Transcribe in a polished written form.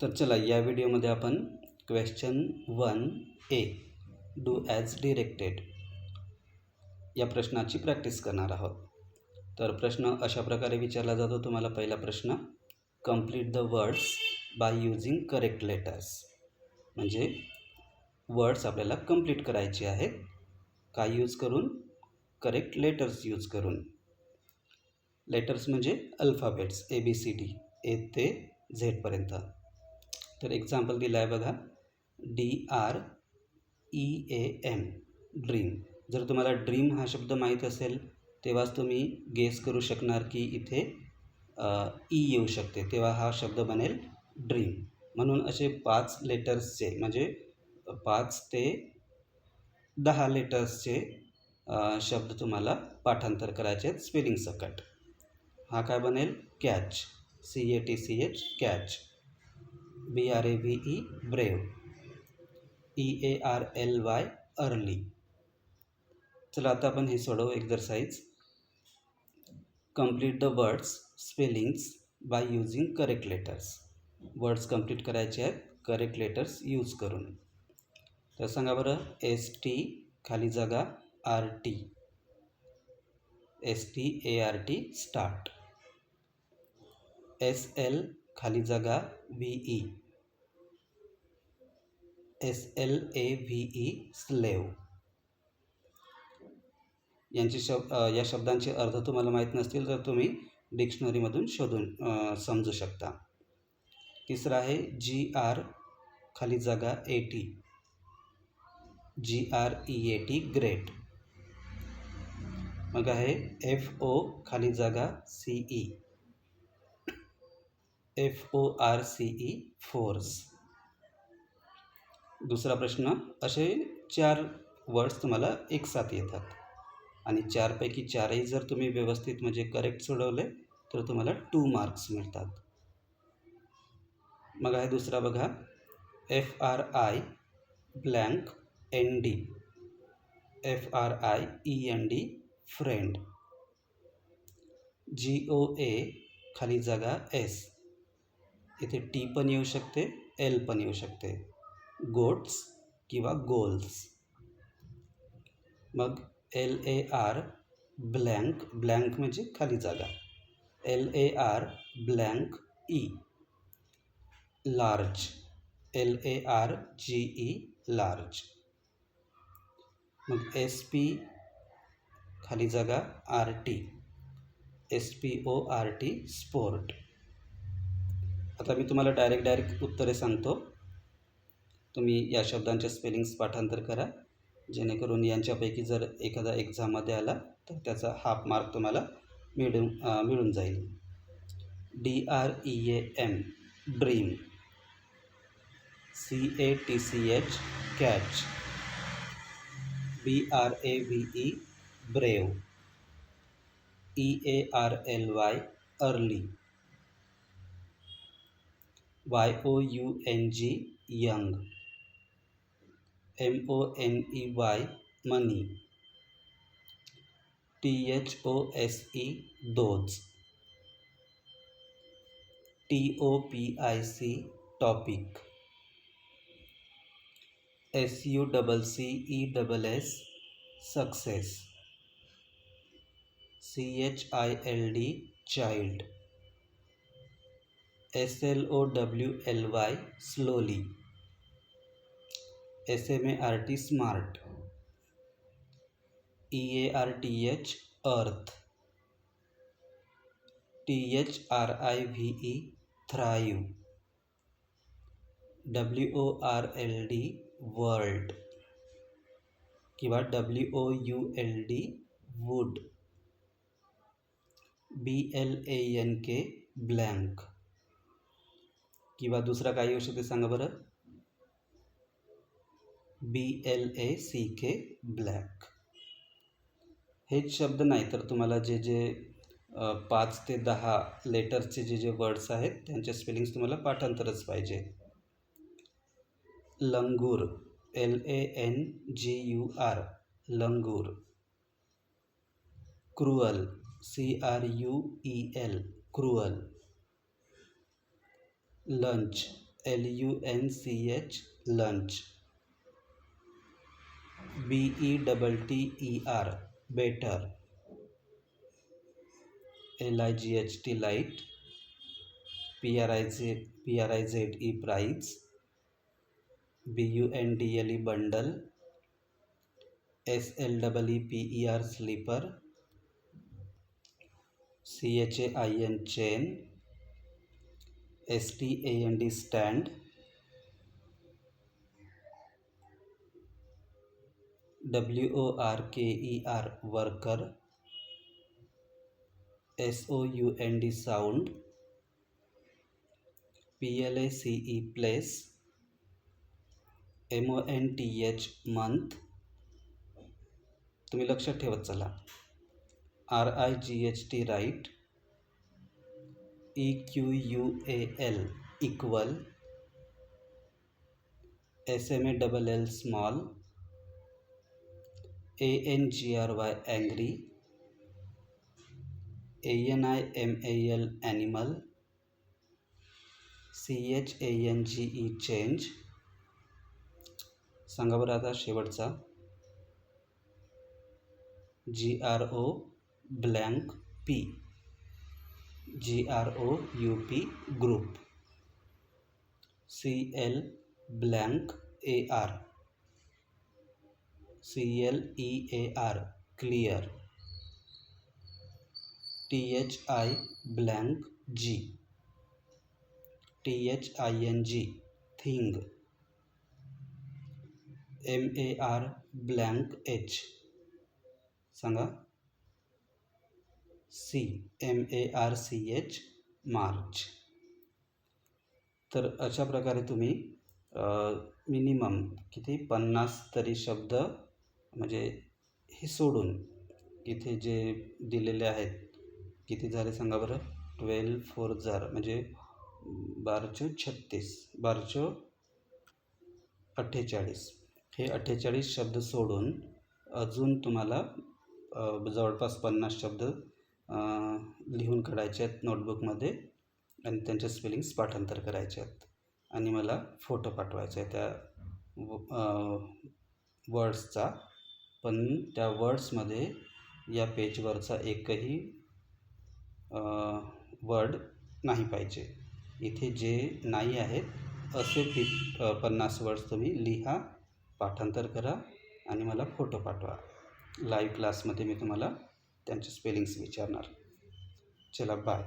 तर चला या व्हिडिओमध्ये आपण question 1A do as directed या प्रश्नाची प्रॅक्टिस करणार आहोत. तर प्रश्न अशा प्रकारे विचारला जातो. तुम्हाला पहिला प्रश्न, complete the words by using correct letters. म्हणजे वर्ड्स आपल्याला कंप्लीट करायचे आहेत. काय यूज करून? करेक्ट लेटर्स यूज करून. लेटर्स म्हणजे अल्फाबेट्स ABCD A ते Z पर्यंत. तर एक्झाम्पल दिलं आहे बघा, DREAM ड्रीम. जर तुम्हाला ड्रीम हा शब्द माहीत असेल तेव्हाच तुम्ही गेस करू शकणार की इथे ई येऊ शकते, तेव्हा हा शब्द बनेल ड्रीम. म्हणून असे 5 लेटर्सचे म्हणजे 5 ते 10 लेटर्सचे शब्द तुम्हाला पाठांतर करायचे आहेत स्पेलिंग सकट. हा काय बनेल? Catch, CATCH catch, BRAVE brave, EARLY early. चला आता आपण हे सोडवू exercise. Complete the words spellings by using correct letters. Words complete करायचे आहेत करेक्ट लेटर्स यूज करून. तर सांगा बरं, ST खाली जागा RT, START स्टार्ट. SL खाली जागा VE, SLAVE स्लेव. यांची या शब्दांचे अर्थ तुम्हाला माहीत नसतील तर तुम्ही डिक्शनरीमधून शोधून समजू शकता. तिसरा आहे GR खाली जागा AT, GREAT ग्रेट. मग आहे FO खाली जागा CE, FORCE फोर्स. दुसरा प्रश्न, असे 4 वर्ड्स तुम्हाला एक साथ येतात आणि 4 पैकी 4ही जर तुम्ही व्यवस्थित म्हणजे करेक्ट सोडवले तर तुम्हाला 2 मार्क्स मिळतात. मग आहे दुसरा बघा, FRI blank ND, FRIEND friend. GOA खाली जागा S, इथे T पण येऊ शकते, L पण येऊ शकते, गोट्स किंवा गोल्स. मग LAR ब्लँक, ब्लँक म्हणजे खाली जागा, LAR blank E, large, LARGE large. मग SP खाली जागा RT, SPORT स्पोर्ट. आता मी तुम्हाला डायरेक्ट उत्तरे सांगतो. तुम्ही या शब्दांचे स्पेलिंग्स पाठांतर करा, जेणेकरून यांच्यापैकी जर एखादा एक्झाममध्ये आला तर त्याचा हाफ मार्क तुम्हाला मिळून जाईल. DREAM dream, CATCH catch, BRAVE brave, EARLY early, YOUNG young, MONEY money, THOSE those, TOPIC topic, SUCCESS success, CHILD child, SLOWLY slowly, SMART smart, EARTH अर्थ, THRIVE थ्राइव, WORLD वर्ल्ड किंवा WOULD would, BLANK blank. किंवा दुसरा काय येऊ शकते सांगा बरं, BLACK black. हेच शब्द नाही तर तुम्हाला जे 5 ते 10 लेटर्सचे जे वर्ड्स आहेत त्यांचे स्पेलिंग्स तुम्हाला पाठांतरच पाहिजे. Langur, LANGUR langur. Cruel, CRUEL cruel. Lunch, LUNCH lunch, BETTER better, LIGHT light, PRIZE prize, BUNDLE bundle, SLEEPER sleeper, CHAIN chain, STAND stand, WORKER worker, SOUND sound, PLACE place, MONTH month. तुम्ही लक्षात ठेवत चला. RIGHT right, EQUAL equal, SMALL small, ANGRY angry, ANIMAL animal, CHANGE change. सांगा बरं आता शेवटचा. GROP, GROUP group, CLAR, CLEAR clear, THIG, thing, MARH सांगा, MARCH March. तर अशा प्रकारे तुम्ही मिनिमम किती 50 तरी शब्द, म्हणजे हे सोडून इथे जे दिलेले आहेत किती झाले सांगा बरं. 12 4 जार म्हणजे 12 36, 12 48. हे 48 शब्द सोडून अजून तुम्हाला जवळपास 50 शब्द लिहून काढायचे आहेत नोटबुकमध्ये आणि त्यांचे स्पेलिंग्स पाठांतर करायचे आहेत आणि मला फोटो पाठवायचा आहे त्या वर्ड्सचा. पण त्या वर्ड्समध्ये या पेजवरचा एकही वर्ड नाही पाहिजे. इथे जे नाही आहेत असे 50 वर्ड्स तुम्ही लिहा, पाठांतर करा आणि मला फोटो पाठवा. लाईव्ह क्लासमध्ये मी तुम्हाला त्यांचे स्पेलिंग्स विचारणार. चला बाय.